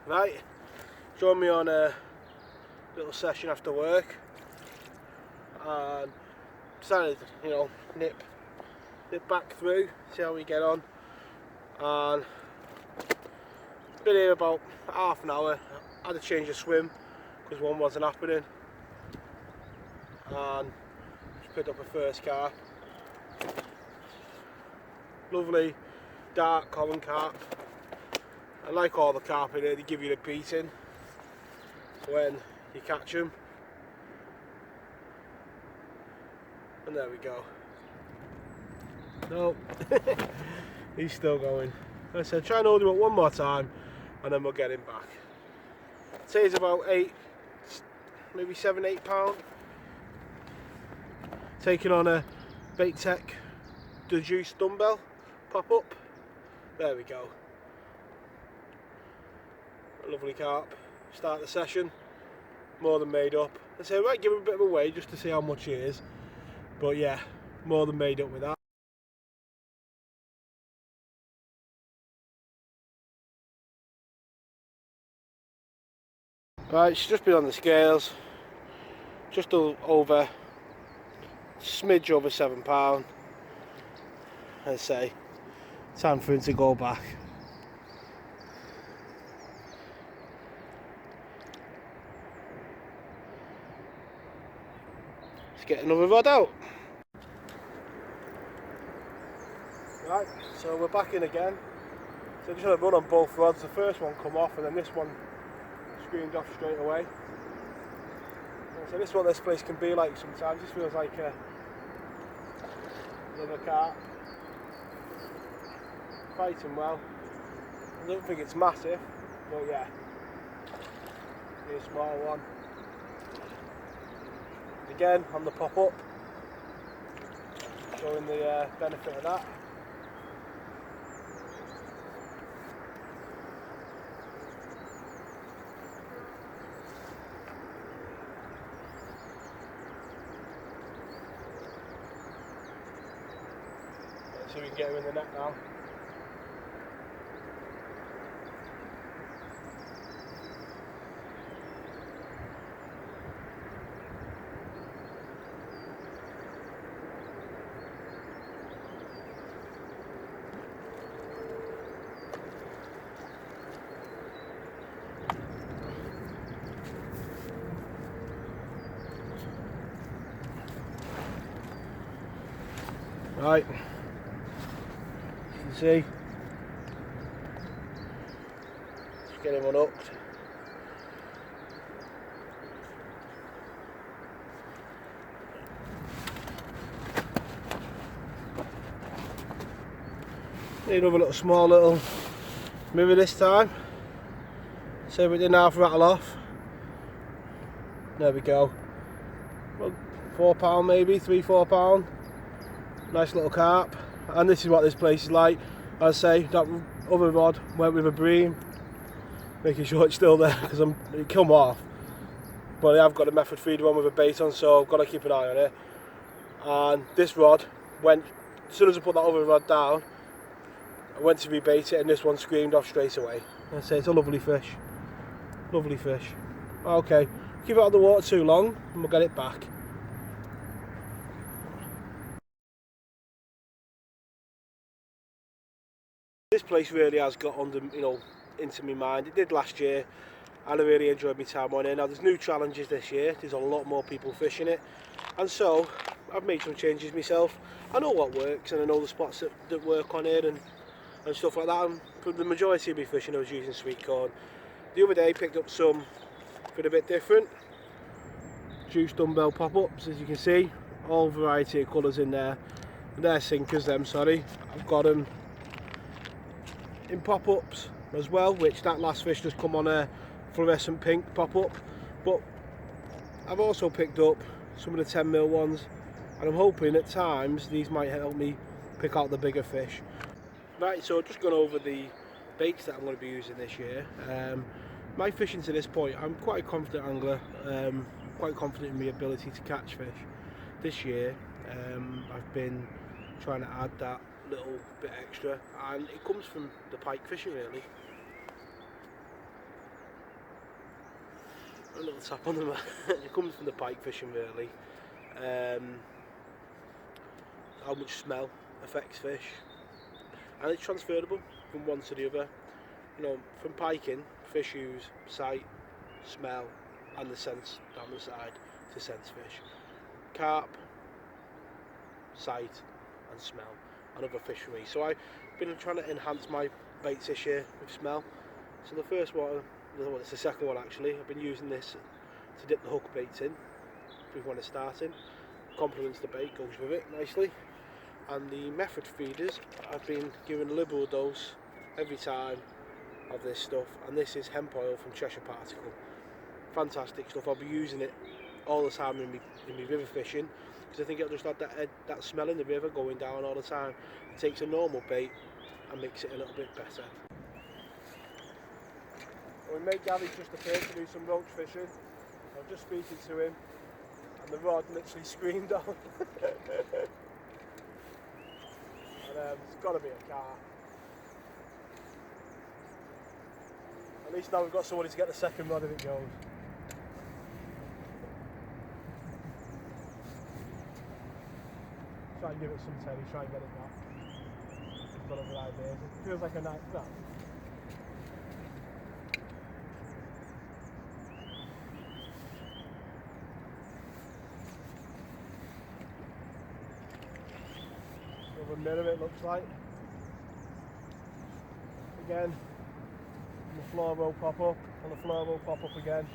Right, join me on a little session after work, and decided, nip back through, see how we get on. And been here about half an hour. Had to change the swim because one wasn't happening, and just picked up a first carp. Lovely dark common carp. And like all the carp in here, they give you the beating when you catch them. And there we go. No, he's still going. Like I said, try and hold him up one more time and then we'll get him back. I'd say he's about 8, maybe 7, 8 pound. Taking on a Bait Tech Juice dumbbell pop up. There we go. A lovely carp. Start the session. More than made up. I say I might give him a bit of a weigh just to see how much he is. But yeah, more than made up with that. Right, she's just been on the scales. Just over, smidge over 7 pound. I'd say, time for him to go back. Let's get another rod out. Right, so we're back in again. So I'm just going to run on both rods. The first one come off and then this one screamed off straight away. And so this is what this place can be like sometimes. This feels like another carp. Fighting well. I don't think it's massive, but yeah, be a small one. Again on the pop up, showing the benefit of that. Let's see if we can get him in the net now. Right, you can see, just get him unhooked. Need another little small little mirror this time, so we didn't half rattle off. There we go. Well, 4 pound maybe, 3-4 pound. Nice little carp, and this is what this place is like. As I say, that other rod went with a bream, making sure it's still there because it come off. But I've got a method feeder on with a bait on, so I've got to keep an eye on it. And this rod went, as soon as I put that other rod down, I went to rebait it, and this one screamed off straight away. I say it's a lovely fish, lovely fish. Okay, keep it out of the water too long, and we'll get it back. This place really has got under, into my mind. It did last year, and I really enjoyed my time on it. Now there's new challenges this year. There's a lot more people fishing it, and so I've made some changes myself. I know what works, and I know the spots that work on it, and stuff like that. And for the majority of my fishing, I was using sweet corn. The other day, picked up some for a bit different juice dumbbell pop-ups, as you can see, all variety of colours in there. They're sinkers, them. Sorry, I've got them in pop-ups as well, which that last fish just come on a fluorescent pink pop-up. But I've also picked up some of the 10mm ones, and I'm hoping at times these might help me pick out the bigger fish. Right, so just gone over the baits that I'm going to be using this year. My fishing to this point, I'm quite a confident angler, quite confident in my ability to catch fish. This year I've been trying to add that little bit extra, and it comes from the pike fishing really. a little tap on them. It comes from the pike fishing really. How much smell affects fish, and it's transferable from one to the other. You know, from piking, fish use sight, smell, and the sense down the side to sense fish. Carp, sight, and smell, and other fish for me. So I've been trying to enhance my baits this year with smell. So the first one, well, it's the second one actually. I've been using this to dip the hook baits in when it's starting. Complements the bait, goes with it nicely. And the method feeders, I've been giving a liberal dose every time of this stuff, and this is hemp oil from Cheshire Particle. Fantastic stuff. I'll be using it all the time in my river fishing, because I think it'll just add that smell in the river going down all the time. It takes a normal bait and makes it a little bit better. When mate Gary just appeared to do some roach fishing, I was just speaking to him, and the rod literally screamed on. And it's got to be a carp. At least now we've got somebody to get the second rod if it goes. Try and give it some telly, try and get it back. I've got other ideas. It feels like a night trap. Another mirror it looks like. Again, and the floor will pop up, and the floor will pop up again.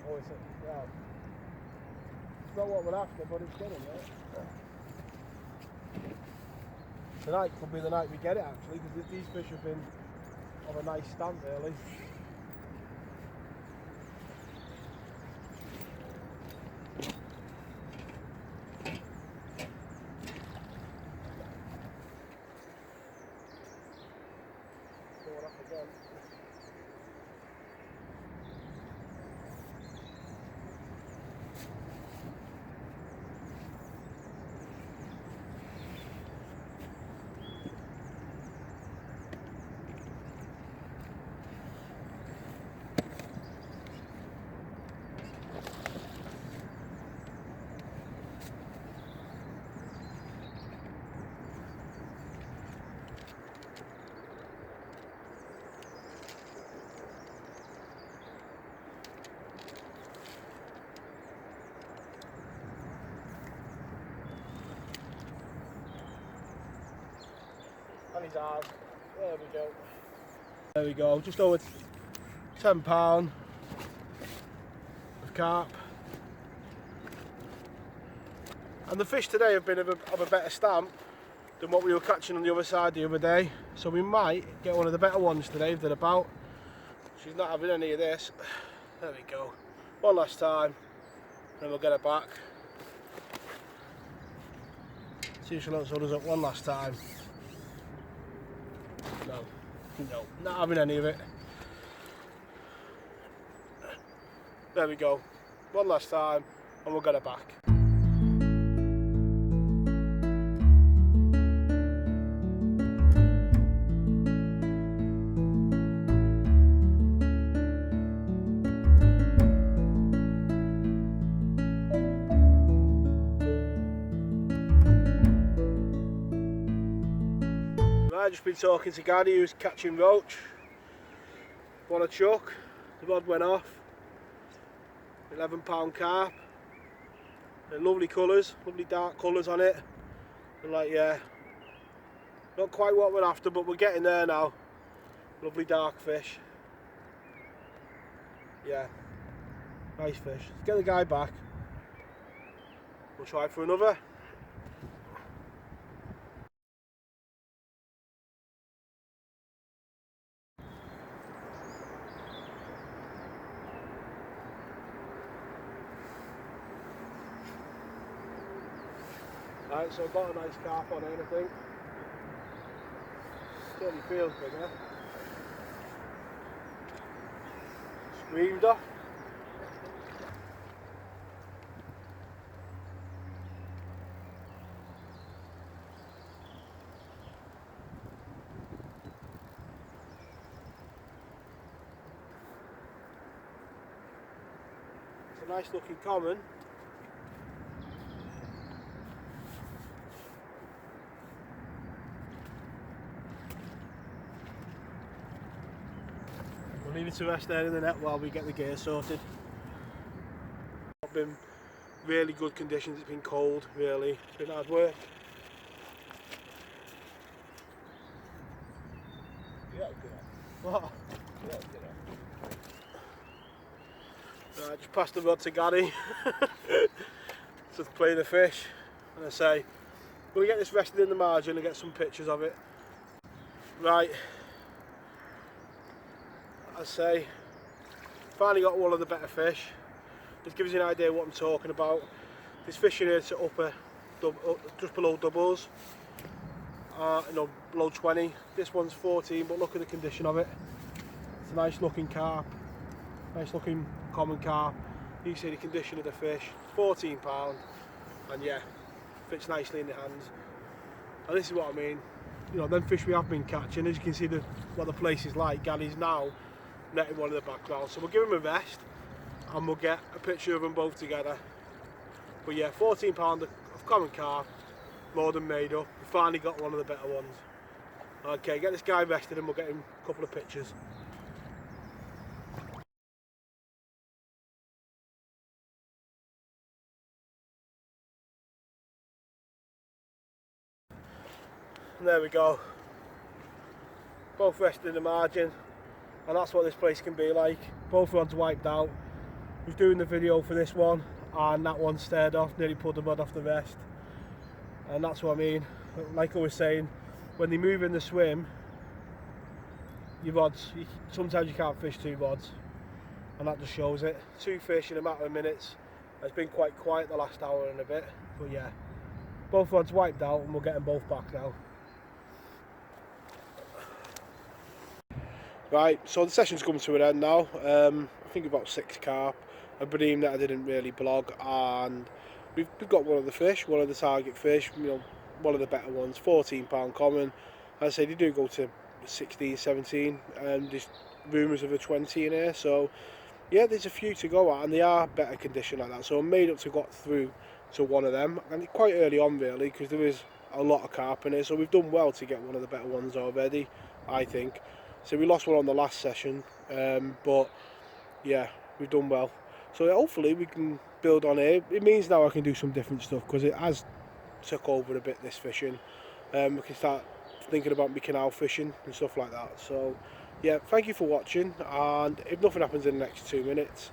Oh, it's yeah. It's not what we're after, but it's getting there. Tonight could be the night we get it actually, because these fish have been of a nice stamp really. Again. And his arm. There we go. There we go. Just over £10 of carp. And the fish today have been of a better stamp than what we were catching on the other side the other day. So we might get one of the better ones today if they're about. She's not having any of this. There we go. One last time. And we'll get her back. See if she looks us up one last time. No, not having any of it. There we go. One last time and we'll get it back. I've just been talking to Gary who's catching roach. Want a chuck? The rod went off. £11 carp. They're lovely colours, lovely dark colours on it. And like, yeah, not quite what we're after, but we're getting there now. Lovely dark fish. Yeah, nice fish. Let's get the guy back. We'll try for another. Right, so I've got a nice carp on it, I think. Certainly feels bigger. Screamed off. a nice looking common. We'll leave it to rest there in the net while we get the gear sorted. It's been really good conditions, it's been cold, really, it's been hard work. What? Right, just passed the rod to Gary. Just playing the fish, and I say, we'll get this rested in the margin and get some pictures of it. Right, I say, finally got one of the better fish. Just gives you an idea of what I'm talking about. This fish in here is upper, just below doubles. You know, below 20. This one's 14, but look at the condition of it. It's a nice looking carp, nice looking common carp. You see the condition of the fish, £14, and yeah, fits nicely in the hands. And this is what I mean, you know, them fish we have been catching, as you can see what the place is like. Gary's now netting one in the background, so we'll give him a rest and we'll get a picture of them both together. But yeah, £14 of common carp, more than made up. We finally got one of the better ones. Okay, get this guy rested and we'll get him a couple of pictures. And there we go. Both rested in the margin, and that's what this place can be like. Both rods wiped out. I was doing the video for this one, and that one stared off, nearly pulled the rod off the rest. And that's what I mean. Like I was saying, when they move in the swim, your rods, sometimes you can't fish two rods, and that just shows it. Two fish in a matter of minutes. It's been quite quiet the last hour and a bit, but yeah, both rods wiped out, and we'll get them both back now. Right, so the session's come to an end now. I think about 6 carp, a bream that I didn't really blog, and we've got one of the fish, one of the target fish, you know, one of the better ones, £14 common. As I say, they do go to 16, 17, and there's rumours of a 20 in here, so yeah, there's a few to go at, and they are better condition like that, so I'm made up to got through to one of them, and quite early on really, because there is a lot of carp in here, so we've done well to get one of the better ones already, I think. So we lost one on the last session, but yeah, we've done well. So hopefully we can build on it. It means now I can do some different stuff, because it has took over a bit, this fishing. We can start thinking about me canal fishing and stuff like that. So yeah, thank you for watching, and if nothing happens in the next 2 minutes,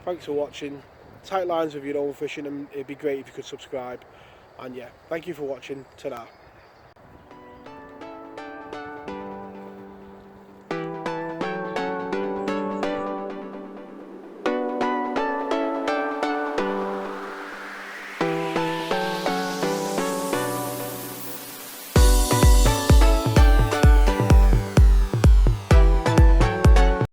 thanks for watching. Tight lines with your own fishing, and it'd be great if you could subscribe. And yeah, thank you for watching. Ta-da.